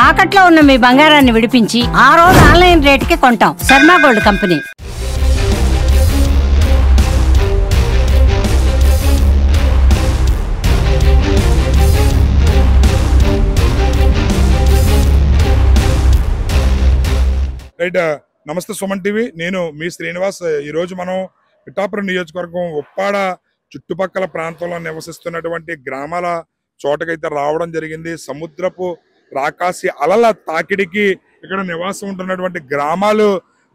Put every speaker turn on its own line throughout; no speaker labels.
తాకట్లో ఉన్న మీ బంగారాన్ని విడిపించి ఆ రోజు ఆన్లైన్ రేటుకి కొంటాం. Sharma gold company.
రైట్, నమస్తే సుమన్ టీవీ. నేను మీ శ్రీనివాస్. ఈరోజు మనం పిఠాపురం నియోజకవర్గం ఉప్పాడ చుట్టుపక్కల ప్రాంతంలో నివసిస్తున్నటువంటి గ్రామాల చోటకైతే రావడం జరిగింది. సముద్రపు రాకాసి అలల తాకిడికి ఇక్కడ నివాసం ఉంటున్నటువంటి గ్రామాలు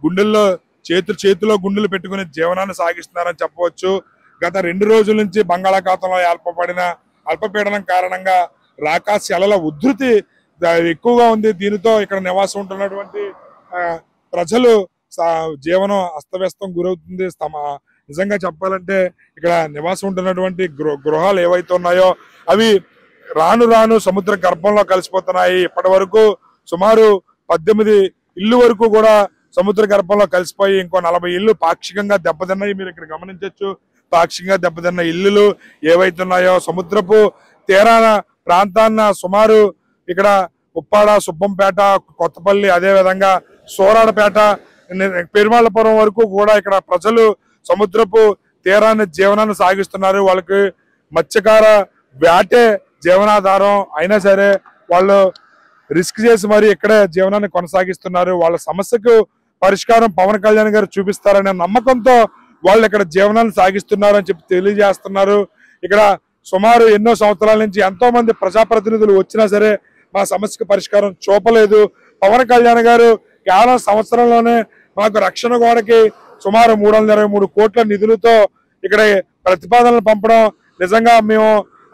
గుండెల్లో చేతిలో గుండెలు పెట్టుకుని జీవనాన్ని సాగిస్తున్నారని చెప్పవచ్చు. గత 2 రోజుల నుంచి బంగాళాఖాతంలో ఏర్పడిన అల్పపీడనం కారణంగా రాకాసి అలల ఉధృతి ఎక్కువగా ఉంది. దీనితో ఇక్కడ నివాసం ఉంటున్నటువంటి ప్రజలు జీవనం అస్తవ్యస్తం గురవుతుంది. నిజంగా చెప్పాలంటే ఇక్కడ నివాసం ఉంటున్నటువంటి గృహాలు ఏవైతే ఉన్నాయో అవి రాను రాను సముద్ర గర్భంలో కలిసిపోతున్నాయి. ఇప్పటి వరకు సుమారు 18 ఇల్లు వరకు కూడా సముద్ర గర్భంలో కలిసిపోయి ఇంకో 40 ఇల్లు పాక్షికంగా దెబ్బతిన్నాయి. మీరు ఇక్కడ గమనించవచ్చు. పాక్షికంగా దెబ్బతిన్న ఇల్లులు ఏవైతే ఉన్నాయో సముద్రపు తీరాన ప్రాంతాన్న సుమారు ఇక్కడ ఉప్పాడ, సుబ్బంపేట, కొత్తపల్లి, అదేవిధంగా సోరాడపేట, పెరుమాళపురం వరకు కూడా ఇక్కడ ప్రజలు సముద్రపు తీరాన్ని జీవనాన్ని సాగిస్తున్నారు. వాళ్ళకి మత్స్యకార వేటే జీవనాధారం అయినా సరే వాళ్ళు రిస్క్ చేసి మరి ఇక్కడే జీవనాన్ని కొనసాగిస్తున్నారు. వాళ్ళ సమస్యకు పరిష్కారం పవన్ కళ్యాణ్ గారు చూపిస్తారనే నమ్మకంతో వాళ్ళు ఇక్కడ జీవనాన్ని సాగిస్తున్నారు అని చెప్పి తెలియజేస్తున్నారు. ఇక్కడ సుమారు ఎన్నో సంవత్సరాల నుంచి ఎంతో మంది ప్రజాప్రతినిధులు వచ్చినా సరే మా సమస్యకు పరిష్కారం చూపలేదు. పవన్ కళ్యాణ్ గారు కేవలం సంవత్సరంలోనే మాకు రక్షణ గోడకి సుమారు 323 కోట్ల నిధులతో ఇక్కడ ప్రతిపాదనలు పంపడం నిజంగా మేము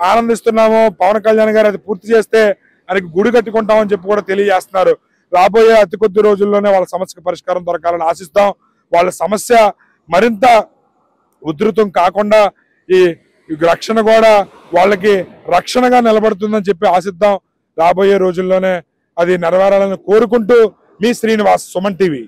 ఆనందిస్తున్నాము. పవన్ కళ్యాణ్ గారు అది పూర్తి చేస్తే ఆయనకి గుడి కట్టుకుంటామని చెప్పి కూడా తెలియజేస్తున్నారు. రాబోయే అతి కొద్ది రోజుల్లోనే వాళ్ళ సమస్యకు పరిష్కారం దొరకాలని ఆశిస్తాం. వాళ్ళ సమస్య మరింత ఉధృతం కాకుండా ఈ రక్షణ కూడా వాళ్ళకి రక్షణగా నిలబడుతుందని చెప్పి ఆశిద్దాం. రాబోయే రోజుల్లోనే అది నెరవేరాలని కోరుకుంటూ మీ శ్రీనివాస్, సుమన్ టీవీ.